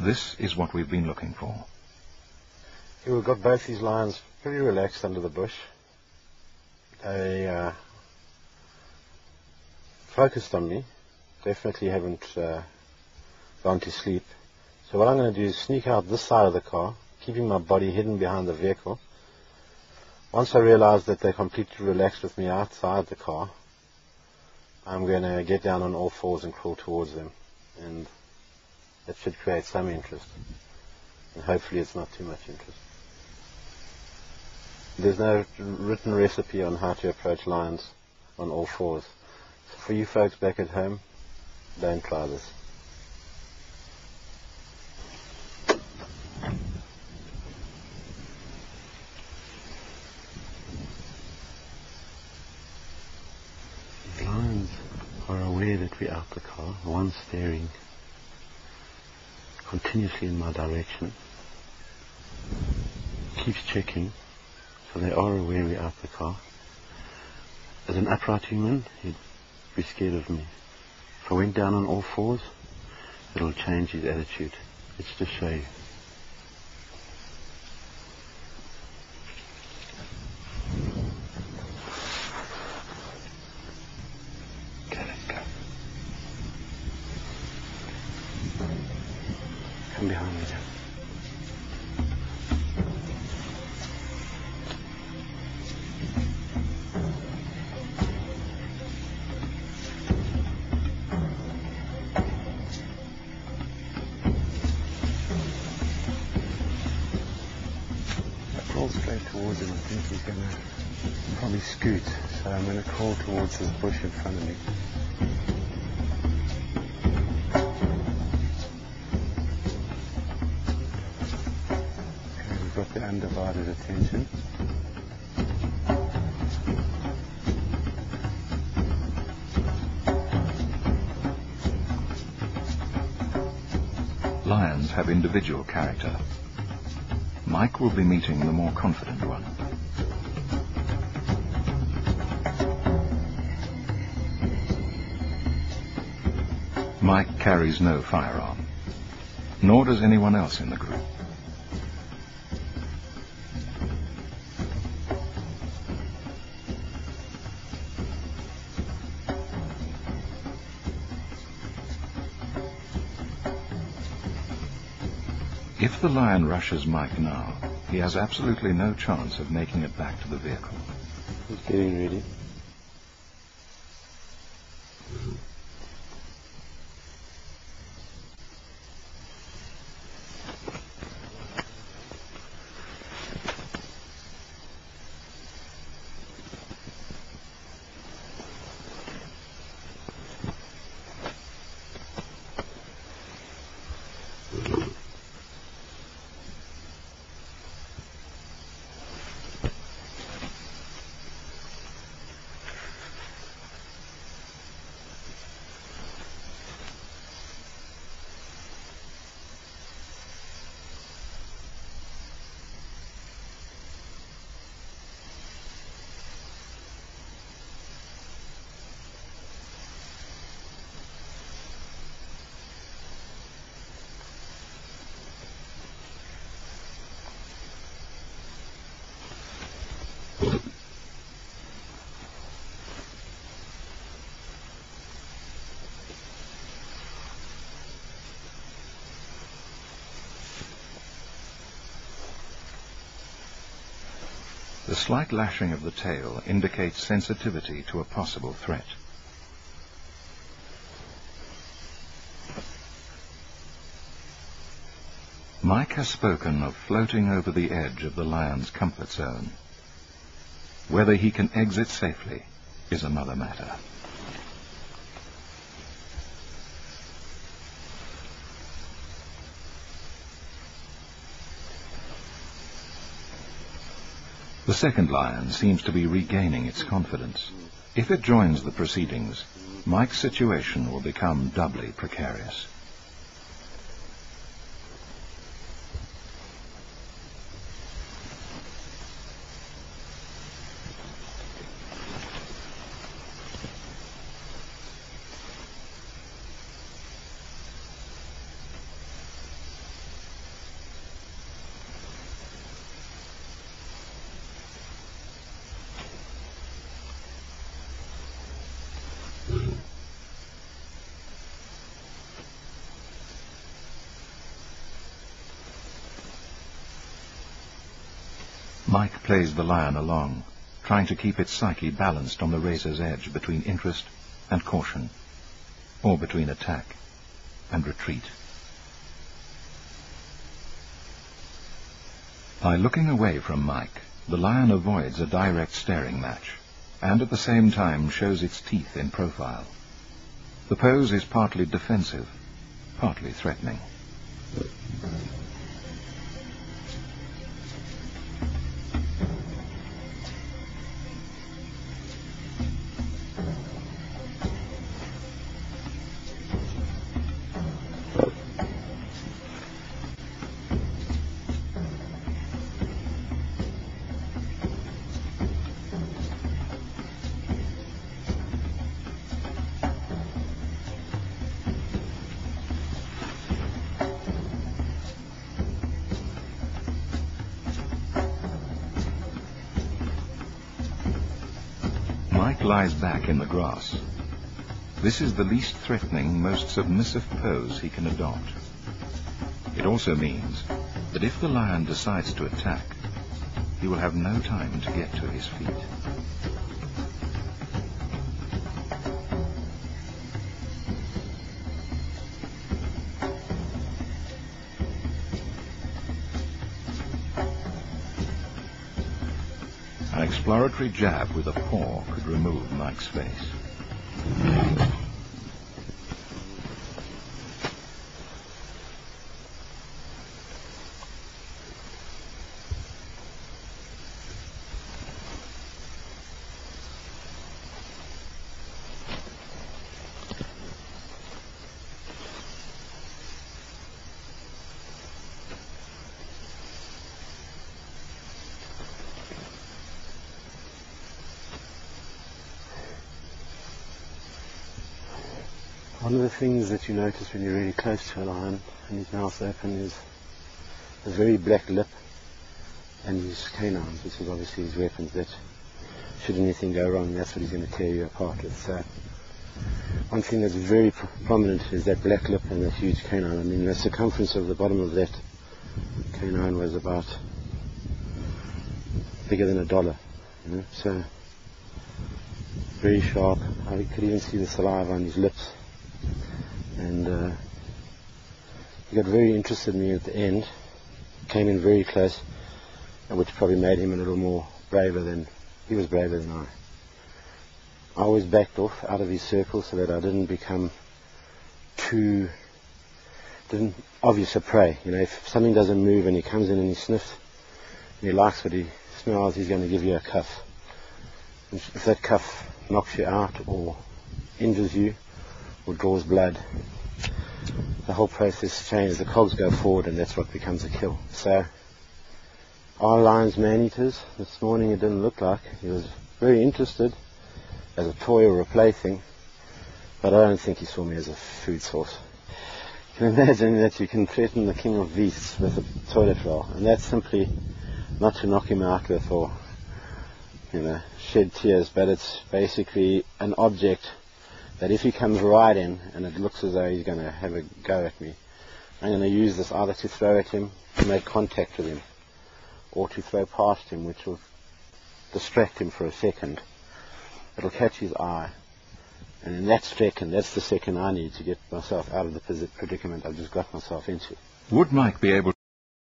This is what we've been looking for. Here we've got both these lions pretty relaxed under the bush. They focused on me. Definitely haven't gone to sleep. So what I'm going to do is sneak out this side of the car, keeping my body hidden behind the vehicle. Once I realize that they're completely relaxed with me outside the car, I'm going to get down on all fours and crawl towards them. And that should create some interest. And hopefully it's not too much interest. There's no written recipe on how to approach lions on all fours. So for you folks back at home, don't try this. The lions are aware that we're out the car. One staring continuously in my direction. Keeps checking. So they are aware we're out the car. As an upright human, he'd be scared of me. If I went down on all fours, it'll change his attitude. Let's just show you. Okay, let's go. Come behind me, Jack. Straight towards him. I think he's going to probably scoot, so I'm going to crawl towards this bush in front of me. Okay, we've got the undivided attention. Lions have individual character. Mike will be meeting the more confident one. Mike carries no firearm, nor does anyone else in the group. If the lion rushes Mike now, he has absolutely no chance of making it back to the vehicle. He's getting ready. The slight lashing of the tail indicates sensitivity to a possible threat. Mike has spoken of floating over the edge of the lion's comfort zone. Whether he can exit safely is another matter. The second lion seems to be regaining its confidence. If it joins the proceedings, Mike's situation will become doubly precarious. Mike plays the lion along, trying to keep its psyche balanced on the razor's edge between interest and caution, or between attack and retreat. By looking away from Mike, the lion avoids a direct staring match, and at the same time shows its teeth in profile. The pose is partly defensive, partly threatening. Mike lies back in the grass. This is the least threatening, most submissive pose he can adopt. It also means that if the lion decides to attack, he will have no time to get to his feet. An exploratory jab with a paw could remove Mike's face. One of the things that you notice when you're really close to a lion and his mouth open is a very black lip and his canines, which is obviously his weapons that should anything go wrong, that's what he's going to tear you apart with. So one thing that's very prominent is that black lip and that huge canine. I mean, the circumference of the bottom of that canine was about bigger than $1, you know? So very sharp. I could even see the saliva on his lips. And he got very interested in me at the end, came in very close, which probably made him a little more braver than, he was braver than I. I always backed off out of his circle so that I didn't become didn't obvious a prey. You know, if something doesn't move and he comes in and he sniffs and he likes what he smells, he's going to give you a cuff. And if that cuff knocks you out or injures you, or draws blood, the whole process changes. The cogs go forward and that's what becomes a kill. So our lion's man-eaters, this morning it didn't look like. He was very interested as a toy or a plaything, but I don't think he saw me as a food source. You can imagine that you can threaten the king of beasts with a toilet roll, and that's simply not to knock him out with or, you know, shed tears, but it's basically an object that if he comes right in and it looks as though he's going to have a go at me, I'm going to use this either to throw at him, to make contact with him, or to throw past him, which will distract him for a second. It'll catch his eye, and in that second, that's the second I need to get myself out of the predicament I've just got myself into. Would Mike be able